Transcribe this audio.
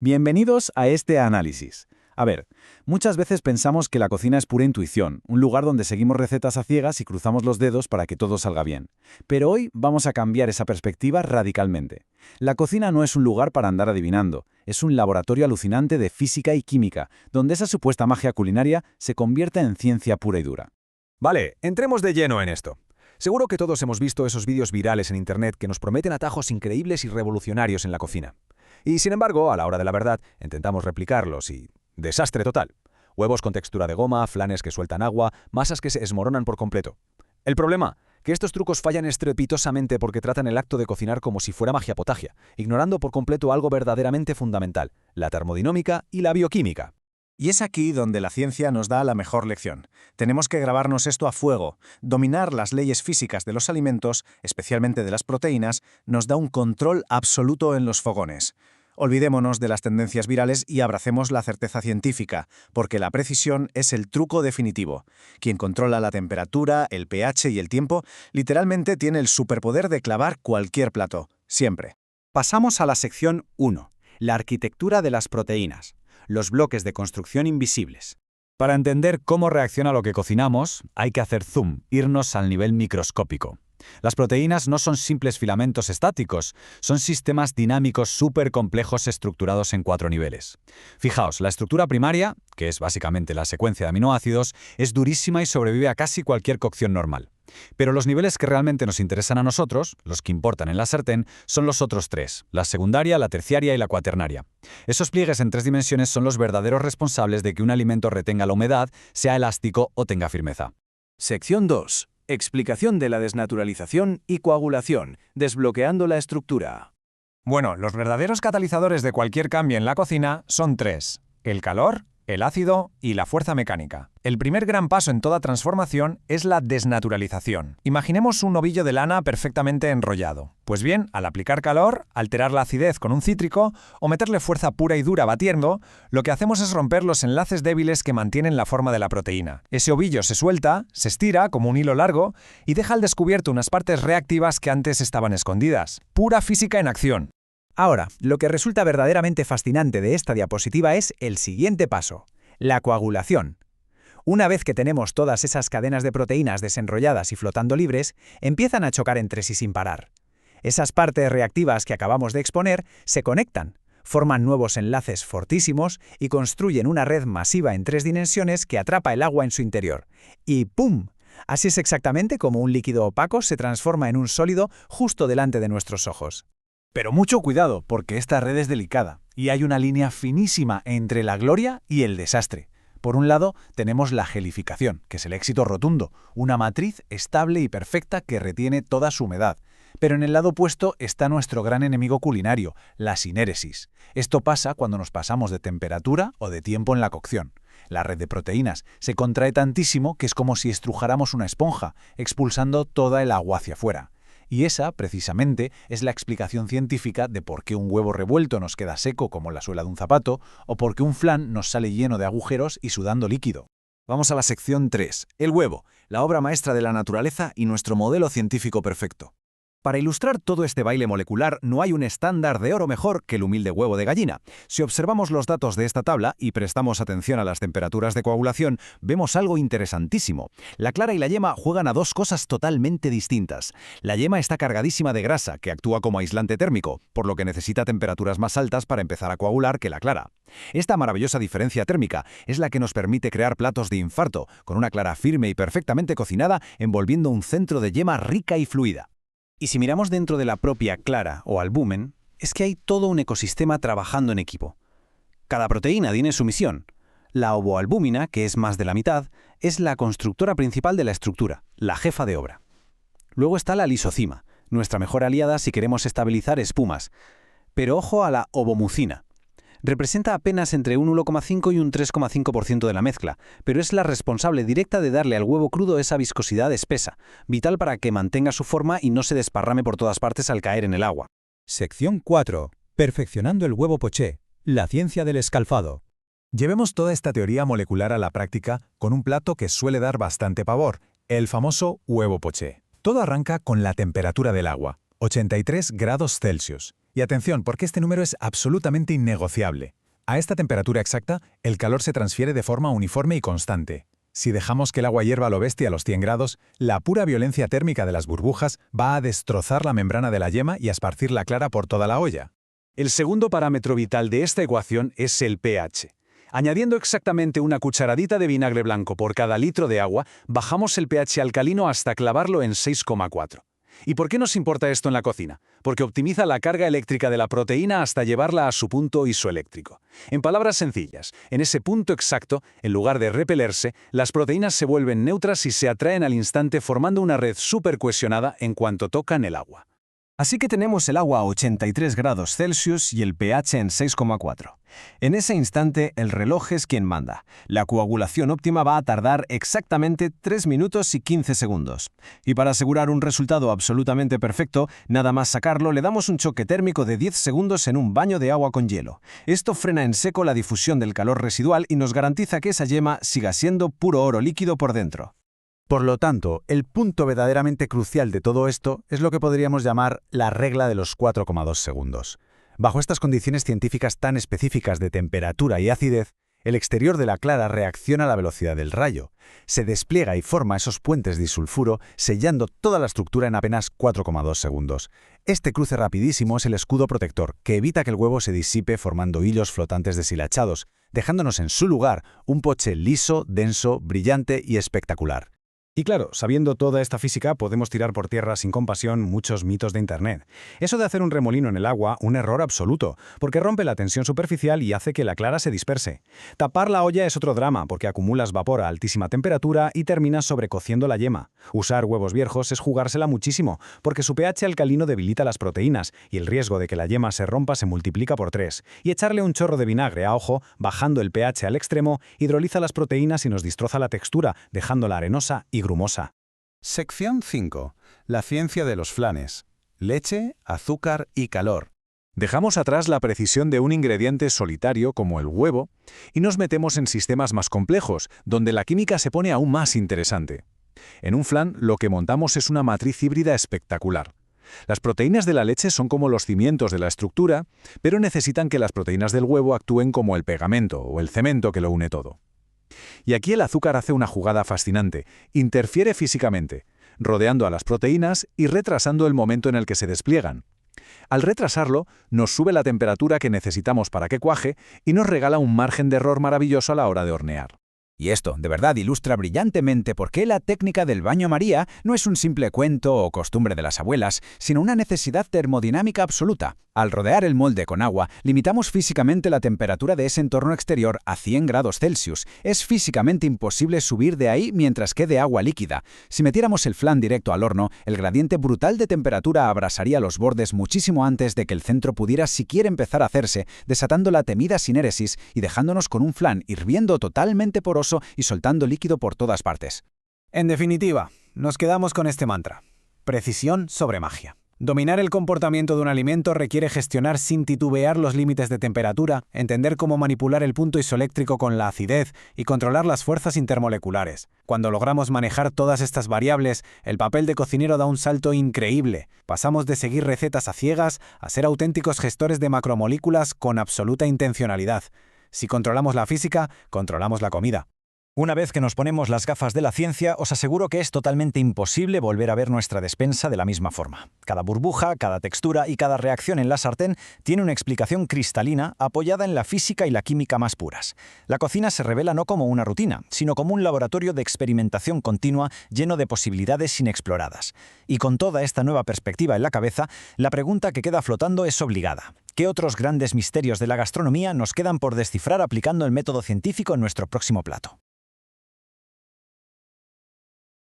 Bienvenidos a este análisis. A ver, muchas veces pensamos que la cocina es pura intuición, un lugar donde seguimos recetas a ciegas y cruzamos los dedos para que todo salga bien. Pero hoy vamos a cambiar esa perspectiva radicalmente. La cocina no es un lugar para andar adivinando, es un laboratorio alucinante de física y química, donde esa supuesta magia culinaria se convierte en ciencia pura y dura. Vale, entremos de lleno en esto. Seguro que todos hemos visto esos vídeos virales en Internet que nos prometen atajos increíbles y revolucionarios en la cocina. Y sin embargo, a la hora de la verdad, intentamos replicarlos y... ¡desastre total! Huevos con textura de goma, flanes que sueltan agua, masas que se desmoronan por completo. El problema, que estos trucos fallan estrepitosamente porque tratan el acto de cocinar como si fuera magia potagia, ignorando por completo algo verdaderamente fundamental, la termodinámica y la bioquímica. Y es aquí donde la ciencia nos da la mejor lección. Tenemos que grabarnos esto a fuego. Dominar las leyes físicas de los alimentos, especialmente de las proteínas, nos da un control absoluto en los fogones. Olvidémonos de las tendencias virales y abracemos la certeza científica, porque la precisión es el truco definitivo. Quien controla la temperatura, el pH y el tiempo, literalmente tiene el superpoder de clavar cualquier plato, siempre. Pasamos a la sección 1, la arquitectura de las proteínas, los bloques de construcción invisibles. Para entender cómo reacciona lo que cocinamos, hay que hacer zoom, irnos al nivel microscópico. Las proteínas no son simples filamentos estáticos, son sistemas dinámicos súper complejos estructurados en 4 niveles. Fijaos, la estructura primaria, que es básicamente la secuencia de aminoácidos, es durísima y sobrevive a casi cualquier cocción normal. Pero los niveles que realmente nos interesan a nosotros, los que importan en la sartén, son los otros 3, la secundaria, la terciaria y la cuaternaria. Esos pliegues en 3 dimensiones son los verdaderos responsables de que un alimento retenga la humedad, sea elástico o tenga firmeza. Sección 2. Explicación de la desnaturalización y coagulación, desbloqueando la estructura. Bueno, los verdaderos catalizadores de cualquier cambio en la cocina son 3: el calor, el ácido y la fuerza mecánica. El primer gran paso en toda transformación es la desnaturalización. Imaginemos un ovillo de lana perfectamente enrollado. Pues bien, al aplicar calor, alterar la acidez con un cítrico o meterle fuerza pura y dura batiendo, lo que hacemos es romper los enlaces débiles que mantienen la forma de la proteína. Ese ovillo se suelta, se estira como un hilo largo y deja al descubierto unas partes reactivas que antes estaban escondidas. Pura física en acción. Ahora, lo que resulta verdaderamente fascinante de esta diapositiva es el siguiente paso, la coagulación. Una vez que tenemos todas esas cadenas de proteínas desenrolladas y flotando libres, empiezan a chocar entre sí sin parar. Esas partes reactivas que acabamos de exponer se conectan, forman nuevos enlaces fortísimos y construyen una red masiva en 3 dimensiones que atrapa el agua en su interior. Y ¡pum! Así es exactamente como un líquido opaco se transforma en un sólido justo delante de nuestros ojos. Pero mucho cuidado, porque esta red es delicada, y hay una línea finísima entre la gloria y el desastre. Por un lado, tenemos la gelificación, que es el éxito rotundo, una matriz estable y perfecta que retiene toda su humedad. Pero en el lado opuesto está nuestro gran enemigo culinario, la sinéresis. Esto pasa cuando nos pasamos de temperatura o de tiempo en la cocción. La red de proteínas se contrae tantísimo que es como si estrujáramos una esponja, expulsando toda el agua hacia afuera. Y esa, precisamente, es la explicación científica de por qué un huevo revuelto nos queda seco como la suela de un zapato, o por qué un flan nos sale lleno de agujeros y sudando líquido. Vamos a la sección 3. El huevo, la obra maestra de la naturaleza y nuestro modelo científico perfecto. Para ilustrar todo este baile molecular, no hay un estándar de oro mejor que el humilde huevo de gallina. Si observamos los datos de esta tabla y prestamos atención a las temperaturas de coagulación, vemos algo interesantísimo. La clara y la yema juegan a 2 cosas totalmente distintas. La yema está cargadísima de grasa, que actúa como aislante térmico, por lo que necesita temperaturas más altas para empezar a coagular que la clara. Esta maravillosa diferencia térmica es la que nos permite crear platos de infarto, con una clara firme y perfectamente cocinada, envolviendo un centro de yema rica y fluida. Y si miramos dentro de la propia clara o albúmen, es que hay todo un ecosistema trabajando en equipo. Cada proteína tiene su misión. La ovoalbúmina, que es más de la mitad, es la constructora principal de la estructura, la jefa de obra. Luego está la lisocima, nuestra mejor aliada si queremos estabilizar espumas. Pero ojo a la ovomucina. Representa apenas entre un 1,5 y un 3,5% de la mezcla, pero es la responsable directa de darle al huevo crudo esa viscosidad espesa, vital para que mantenga su forma y no se desparrame por todas partes al caer en el agua. Sección 4. Perfeccionando el huevo poché, la ciencia del escalfado. Llevemos toda esta teoría molecular a la práctica con un plato que suele dar bastante pavor, el famoso huevo poché. Todo arranca con la temperatura del agua, 83 grados Celsius. Y atención, porque este número es absolutamente innegociable. A esta temperatura exacta, el calor se transfiere de forma uniforme y constante. Si dejamos que el agua hierva a lo bestia a los 100 grados, la pura violencia térmica de las burbujas va a destrozar la membrana de la yema y a esparcir la clara por toda la olla. El segundo parámetro vital de esta ecuación es el pH. Añadiendo exactamente una cucharadita de vinagre blanco por cada litro de agua, bajamos el pH alcalino hasta clavarlo en 6,4. ¿Y por qué nos importa esto en la cocina? Porque optimiza la carga eléctrica de la proteína hasta llevarla a su punto isoeléctrico. En palabras sencillas, en ese punto exacto, en lugar de repelerse, las proteínas se vuelven neutras y se atraen al instante formando una red supercohesionada en cuanto tocan el agua. Así que tenemos el agua a 83 grados Celsius y el pH en 6,4. En ese instante, el reloj es quien manda. La coagulación óptima va a tardar exactamente 3 minutos y 15 segundos. Y para asegurar un resultado absolutamente perfecto, nada más sacarlo, le damos un choque térmico de 10 segundos en un baño de agua con hielo. Esto frena en seco la difusión del calor residual y nos garantiza que esa yema siga siendo puro oro líquido por dentro. Por lo tanto, el punto verdaderamente crucial de todo esto es lo que podríamos llamar la regla de los 4,2 segundos. Bajo estas condiciones científicas tan específicas de temperatura y acidez, el exterior de la clara reacciona a la velocidad del rayo, se despliega y forma esos puentes disulfuro, sellando toda la estructura en apenas 4,2 segundos. Este cruce rapidísimo es el escudo protector, que evita que el huevo se disipe formando hilos flotantes deshilachados, dejándonos en su lugar un poché liso, denso, brillante y espectacular. Y claro, sabiendo toda esta física, podemos tirar por tierra sin compasión muchos mitos de Internet. Eso de hacer un remolino en el agua, un error absoluto, porque rompe la tensión superficial y hace que la clara se disperse. Tapar la olla es otro drama, porque acumulas vapor a altísima temperatura y terminas sobrecociendo la yema. Usar huevos viejos es jugársela muchísimo, porque su pH alcalino debilita las proteínas y el riesgo de que la yema se rompa se multiplica por 3. Y echarle un chorro de vinagre a ojo, bajando el pH al extremo, hidroliza las proteínas y nos destroza la textura, dejándola arenosa y grumosa. Sección 5. La ciencia de los flanes. Leche, azúcar y calor. Dejamos atrás la precisión de un ingrediente solitario como el huevo y nos metemos en sistemas más complejos, donde la química se pone aún más interesante. En un flan lo que montamos es una matriz híbrida espectacular. Las proteínas de la leche son como los cimientos de la estructura, pero necesitan que las proteínas del huevo actúen como el pegamento o el cemento que lo une todo. Y aquí el azúcar hace una jugada fascinante, interfiere físicamente, rodeando a las proteínas y retrasando el momento en el que se despliegan. Al retrasarlo, nos sube la temperatura que necesitamos para que cuaje y nos regala un margen de error maravilloso a la hora de hornear. Y esto, de verdad, ilustra brillantemente por qué la técnica del baño María no es un simple cuento o costumbre de las abuelas, sino una necesidad termodinámica absoluta. Al rodear el molde con agua, limitamos físicamente la temperatura de ese entorno exterior a 100 grados Celsius. Es físicamente imposible subir de ahí mientras quede agua líquida. Si metiéramos el flan directo al horno, el gradiente brutal de temperatura abrasaría los bordes muchísimo antes de que el centro pudiera siquiera empezar a hacerse, desatando la temida sinéresis y dejándonos con un flan hirviendo totalmente poroso y soltando líquido por todas partes. En definitiva, nos quedamos con este mantra. Precisión sobre magia. Dominar el comportamiento de un alimento requiere gestionar sin titubear los límites de temperatura, entender cómo manipular el punto isoeléctrico con la acidez y controlar las fuerzas intermoleculares. Cuando logramos manejar todas estas variables, el papel de cocinero da un salto increíble. Pasamos de seguir recetas a ciegas a ser auténticos gestores de macromoléculas con absoluta intencionalidad. Si controlamos la física, controlamos la comida. Una vez que nos ponemos las gafas de la ciencia, os aseguro que es totalmente imposible volver a ver nuestra despensa de la misma forma. Cada burbuja, cada textura y cada reacción en la sartén tiene una explicación cristalina apoyada en la física y la química más puras. La cocina se revela no como una rutina, sino como un laboratorio de experimentación continua lleno de posibilidades inexploradas. Y con toda esta nueva perspectiva en la cabeza, la pregunta que queda flotando es obligada. ¿Qué otros grandes misterios de la gastronomía nos quedan por descifrar aplicando el método científico en nuestro próximo plato?